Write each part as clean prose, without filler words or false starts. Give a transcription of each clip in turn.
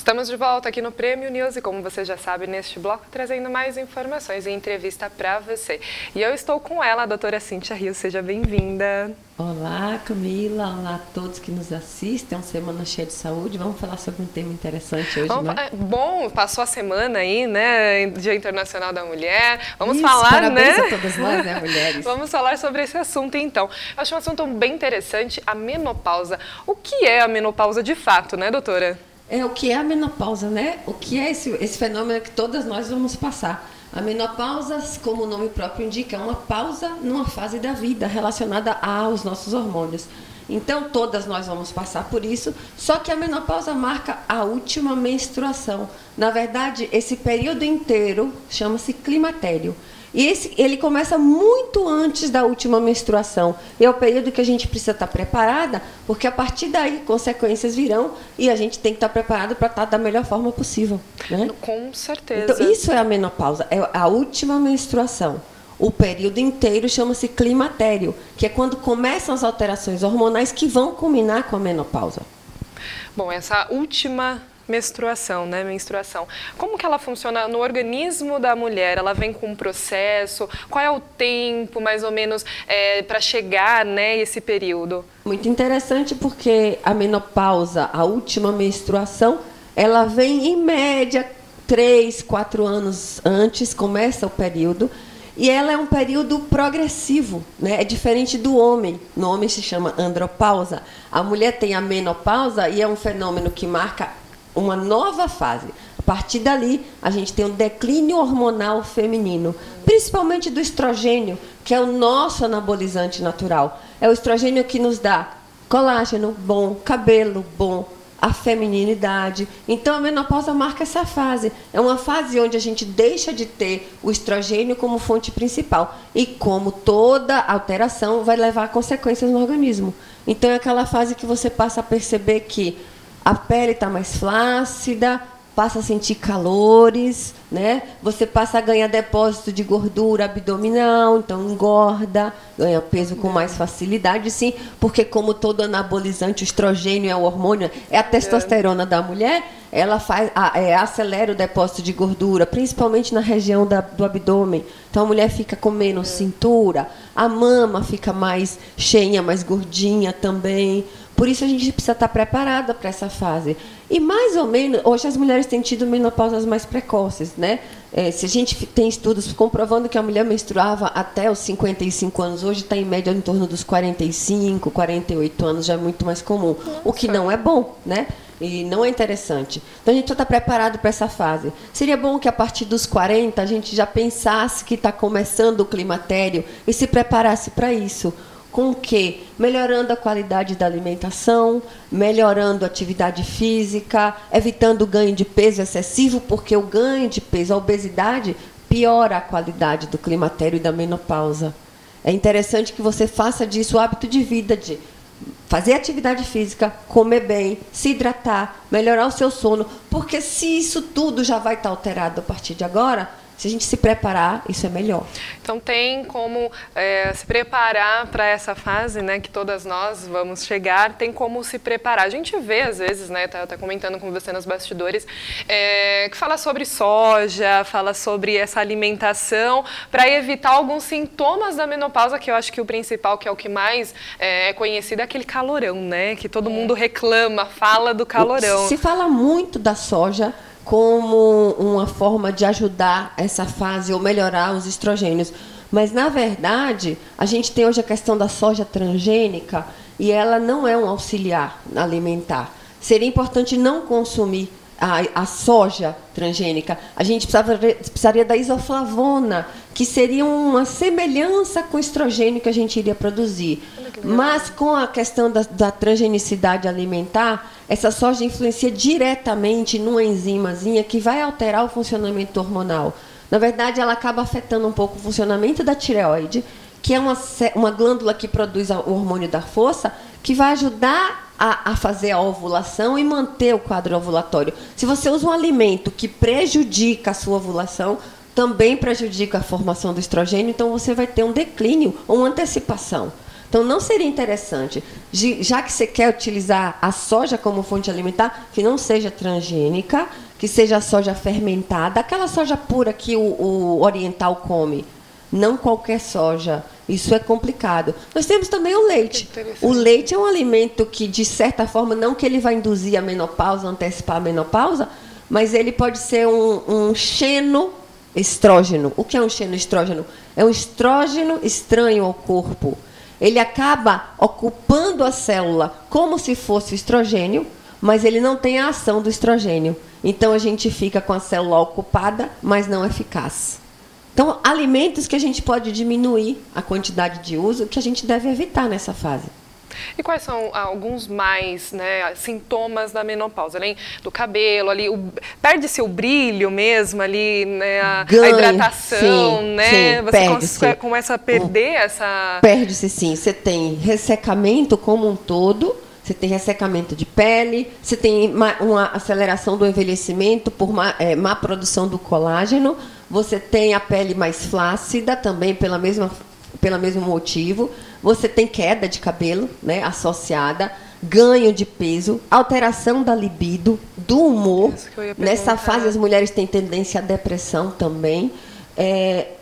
Estamos de volta aqui no Prêmio News e, como você já sabe, neste bloco trazendo mais informações e entrevista para você. E eu estou com ela, a doutora Cíntia Rios, seja bem-vinda. Olá, Camila, olá a todos que nos assistem, é uma semana cheia de saúde. Vamos falar sobre um tema interessante hoje, né? Bom, passou a semana aí, né, Dia Internacional da Mulher. Vamos Isso, falar, parabéns, né? a todas nós, né, mulheres. Vamos falar sobre esse assunto, então. Eu acho um assunto bem interessante, a menopausa. O que é a menopausa de fato, né, doutora? O que é a menopausa, né? O que é esse fenômeno que todas nós vamos passar? A menopausa, como o nome próprio indica, é uma pausa numa fase da vida relacionada aos nossos hormônios. Então, todas nós vamos passar por isso, só que a menopausa marca a última menstruação. Na verdade, esse período inteiro chama-se climatério. E ele começa muito antes da última menstruação. E é o período que a gente precisa estar preparada, porque a partir daí consequências virão e a gente tem que estar preparado para estar da melhor forma possível, né? Com certeza. Então, isso é a menopausa, é a última menstruação. O período inteiro chama-se climatério, que é quando começam as alterações hormonais que vão culminar com a menopausa. Bom, essa última menstruação, né? Menstruação. Como que ela funciona no organismo da mulher? Ela vem com um processo? Qual é o tempo, mais ou menos, para chegar, né, esse período? Muito interessante, porque a menopausa, a última menstruação, ela vem em média 3, 4 anos antes, começa o período. E ela é um período progressivo, né? É diferente do homem. No homem se chama andropausa. A mulher tem a menopausa e é um fenômeno que marca uma nova fase. A partir dali, a gente tem um declínio hormonal feminino, principalmente do estrogênio, que é o nosso anabolizante natural. É o estrogênio que nos dá colágeno bom, cabelo bom, a femininidade. Então, a menopausa marca essa fase. É uma fase onde a gente deixa de ter o estrogênio como fonte principal. E como toda alteração vai levar a consequências no organismo. Então, é aquela fase que você passa a perceber que a pele está mais flácida, passa a sentir calores, né? Você passa a ganhar depósito de gordura abdominal, então engorda, ganha peso com mais facilidade, sim, porque como todo anabolizante, o estrogênio é o hormônio, é a testosterona da mulher, ela acelera o depósito de gordura, principalmente na região do abdômen. Então a mulher fica com menos cintura, a mama fica mais cheia, mais gordinha também. Por isso a gente precisa estar preparada para essa fase. E mais ou menos, hoje as mulheres têm tido menopausas mais precoces, né? Se a gente tem estudos comprovando que a mulher menstruava até os 55 anos, hoje está em média em torno dos 45, 48 anos, já é muito mais comum. O que não é bom, né? E não é interessante. Então a gente já está preparado para essa fase. Seria bom que a partir dos 40 a gente já pensasse que está começando o climatério e se preparasse para isso. Com o quê? Melhorando a qualidade da alimentação, melhorando a atividade física, evitando o ganho de peso excessivo, porque o ganho de peso, a obesidade, piora a qualidade do climatério e da menopausa. É interessante que você faça disso o hábito de vida, de fazer atividade física, comer bem, se hidratar, melhorar o seu sono, porque se isso tudo já vai estar alterado a partir de agora, se a gente se preparar, isso é melhor. Então, tem como se preparar para essa fase, né, que todas nós vamos chegar, tem como se preparar. A gente vê, às vezes, né, tá comentando com você nos bastidores, que fala sobre soja, fala sobre essa alimentação, para evitar alguns sintomas da menopausa, que eu acho que o principal, que é o que mais é conhecido, é aquele calorão, né, que todo mundo reclama, fala do calorão. Se fala muito da soja como uma forma de ajudar essa fase ou melhorar os estrogênios. Mas, na verdade, a gente tem hoje a questão da soja transgênica e ela não é um auxiliar alimentar. Seria importante não consumir a soja transgênica. A gente precisaria da isoflavona, que seria uma semelhança com o estrogênio que a gente iria produzir. Mas com a questão da transgenicidade alimentar, essa soja influencia diretamente numa enzimazinha que vai alterar o funcionamento hormonal. Na verdade, ela acaba afetando um pouco o funcionamento da tireoide, que é uma glândula que produz o hormônio da força, que vai ajudar a fazer a ovulação e manter o quadro ovulatório. Se você usa um alimento que prejudica a sua ovulação, também prejudica a formação do estrogênio, então você vai ter um declínio ou uma antecipação. Então, não seria interessante, já que você quer utilizar a soja como fonte alimentar, que não seja transgênica, que seja a soja fermentada, aquela soja pura que o oriental come, não qualquer soja. Isso é complicado. Nós temos também o leite. O leite é um alimento que, de certa forma, não que ele vai induzir a menopausa, antecipar a menopausa, mas ele pode ser um xenoestrógeno. O que é um xenoestrógeno? É um estrógeno estranho ao corpo. Ele acaba ocupando a célula como se fosse estrogênio, mas ele não tem a ação do estrogênio. Então, a gente fica com a célula ocupada, mas não eficaz. Então, alimentos que a gente pode diminuir a quantidade de uso, que a gente deve evitar nessa fase. E quais são alguns mais, né, sintomas da menopausa? Além do cabelo, ali, perde-se o brilho mesmo ali, né, a hidratação, sim, né? Sim, você começa a perder essa... Perde-se, sim. Você tem ressecamento como um todo, você tem ressecamento de pele, você tem uma aceleração do envelhecimento por má produção do colágeno, você tem a pele mais flácida também pelo mesmo motivo, você tem queda de cabelo, né, associada, ganho de peso, alteração da libido, do humor. Nessa fase as mulheres têm tendência à depressão também,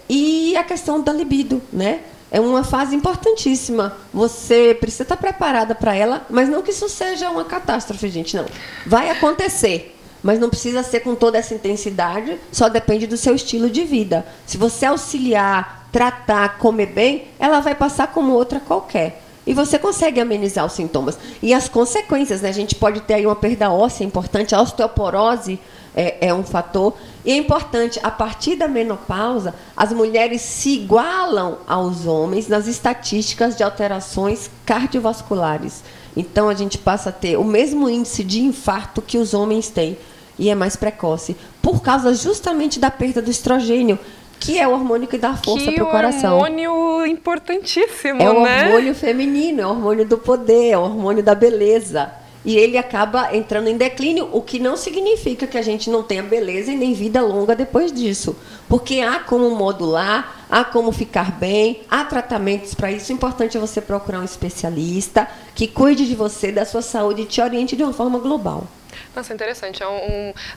e a questão da libido, né? É uma fase importantíssima. Você precisa estar preparada para ela, mas não que isso seja uma catástrofe, gente, não. Vai acontecer, mas não precisa ser com toda essa intensidade, só depende do seu estilo de vida. Se você auxiliar, tratar, comer bem, ela vai passar como outra qualquer. E você consegue amenizar os sintomas. E as consequências, né? A gente pode ter aí uma perda óssea importante, a osteoporose é um fator. E é importante, a partir da menopausa, as mulheres se igualam aos homens nas estatísticas de alterações cardiovasculares. Então, a gente passa a ter o mesmo índice de infarto que os homens têm. E é mais precoce, por causa justamente da perda do estrogênio, que é o hormônio que dá força para o coração. É um hormônio importantíssimo, né? É o hormônio feminino, é o hormônio do poder, é o hormônio da beleza. E ele acaba entrando em declínio, o que não significa que a gente não tenha beleza e nem vida longa depois disso. Porque há como modular, há como ficar bem, há tratamentos para isso. O importante é você procurar um especialista que cuide de você, da sua saúde e te oriente de uma forma global. Nossa, interessante.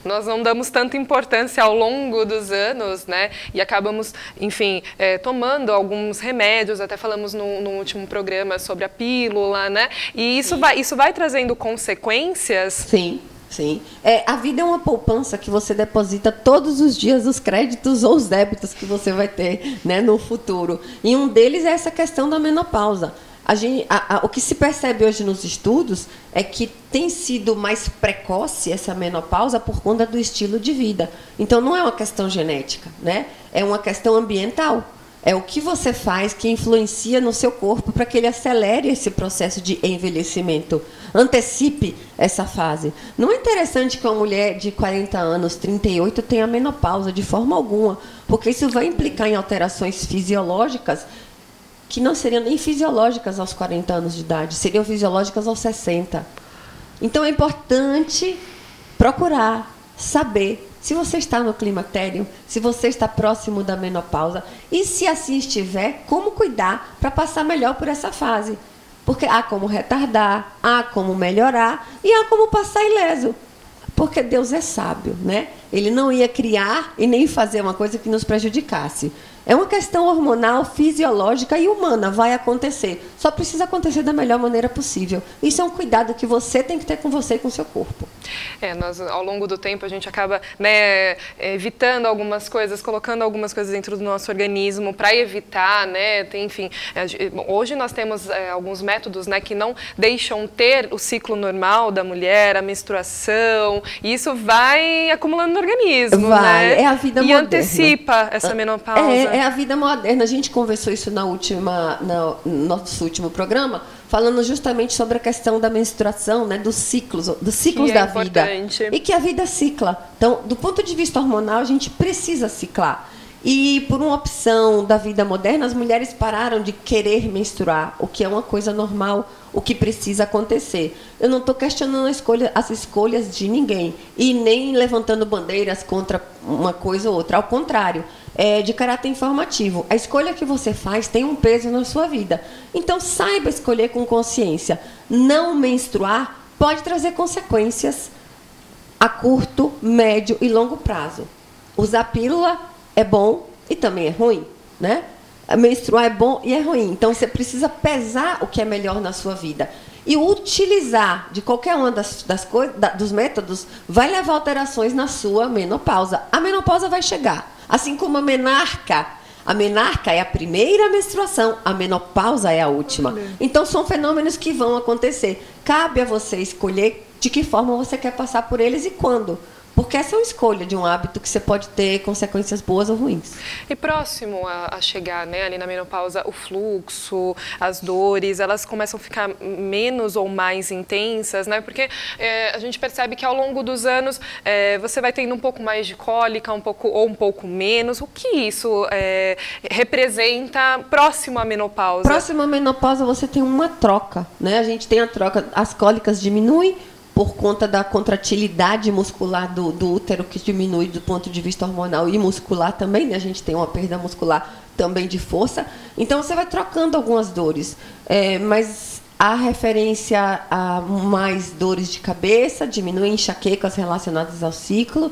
Nós não damos tanta importância ao longo dos anos, né? E acabamos, enfim, tomando alguns remédios. Até falamos no último programa sobre a pílula, né? E isso vai trazendo consequências? Sim. Sim. A vida é uma poupança que você deposita todos os dias os créditos ou os débitos que você vai ter, né, no futuro. E um deles é essa questão da menopausa. O que se percebe hoje nos estudos é que tem sido mais precoce essa menopausa por conta do estilo de vida. Então, não é uma questão genética, né? É uma questão ambiental. É o que você faz que influencia no seu corpo para que ele acelere esse processo de envelhecimento, antecipe essa fase. Não é interessante que uma mulher de 40 anos, 38, tenha menopausa de forma alguma, porque isso vai implicar em alterações fisiológicas que não seriam nem fisiológicas aos 40 anos de idade, seriam fisiológicas aos 60. Então, é importante procurar saber se você está no climatério, se você está próximo da menopausa e, se assim estiver, como cuidar para passar melhor por essa fase. Porque há como retardar, há como melhorar e há como passar ileso. Porque Deus é sábio, né? Ele não ia criar e nem fazer uma coisa que nos prejudicasse. É uma questão hormonal, fisiológica e humana, vai acontecer. Só precisa acontecer da melhor maneira possível. Isso é um cuidado que você tem que ter com você e com o seu corpo. Nós, ao longo do tempo, a gente acaba, né, evitando algumas coisas, colocando algumas coisas dentro do nosso organismo para evitar, né, enfim. Hoje nós temos alguns métodos, né, que não deixam ter o ciclo normal da mulher, a menstruação, e isso vai acumulando no organismo, vai, né? É a vida e moderna. Antecipa essa menopausa. É a vida moderna. A gente conversou isso no nosso último programa, falando justamente sobre a questão da menstruação, né, dos ciclos da vida. E que a vida cicla. Então, do ponto de vista hormonal, a gente precisa ciclar. E por uma opção da vida moderna, as mulheres pararam de querer menstruar, o que é uma coisa normal, o que precisa acontecer. Eu não estou questionando as escolhas de ninguém e nem levantando bandeiras contra uma coisa ou outra. Ao contrário, é de caráter informativo. A escolha que você faz tem um peso na sua vida. Então, saiba escolher com consciência. Não menstruar pode trazer consequências a curto, médio e longo prazo. Usar pílula é bom e também é ruim, né? Menstruar é bom e é ruim. Então, você precisa pesar o que é melhor na sua vida. E utilizar de qualquer uma dos métodos vai levar alterações na sua menopausa. A menopausa vai chegar. Assim como a menarca. A menarca é a primeira menstruação, a menopausa é a última. Então, são fenômenos que vão acontecer. Cabe a você escolher de que forma você quer passar por eles e quando. Porque essa é uma escolha de um hábito que você pode ter consequências boas ou ruins. E próximo a chegar, né, ali na menopausa, o fluxo, as dores, elas começam a ficar menos ou mais intensas, né? Porque a gente percebe que ao longo dos anos você vai tendo um pouco mais de cólica, um pouco menos. O que isso representa próximo à menopausa? Próximo à menopausa você tem uma troca, né? A gente tem a troca, as cólicas diminuem, por conta da contratilidade muscular do útero, que diminui do ponto de vista hormonal e muscular também, né? A gente tem uma perda muscular também de força. Então, você vai trocando algumas dores. Mas a referência a mais dores de cabeça, diminui enxaquecas relacionadas ao ciclo.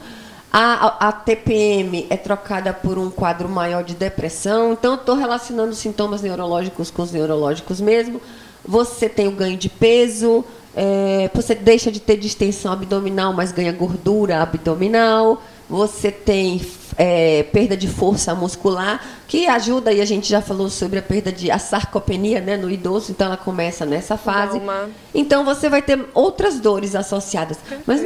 A TPM é trocada por um quadro maior de depressão. Então, eu estou relacionando sintomas neurológicos com os neurológicos mesmo. Você tem o ganho de peso. Você deixa de ter distensão abdominal, mas ganha gordura abdominal. Você tem perda de força muscular, que ajuda, e a gente já falou sobre a sarcopenia, né, no idoso, então ela começa nessa fase. Então você vai ter outras dores associadas. Mas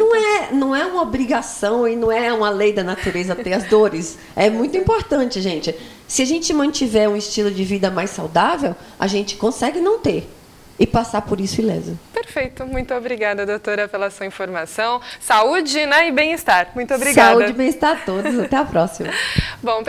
não é uma obrigação e não é uma lei da natureza ter as dores. É muito importante, gente. Se a gente mantiver um estilo de vida mais saudável, a gente consegue não ter e passar por isso ileso. Perfeito. Muito obrigada, doutora, pela sua informação. Saúde, né, e bem-estar. Muito obrigada. Saúde e bem-estar a todos. Até a próxima. Bom,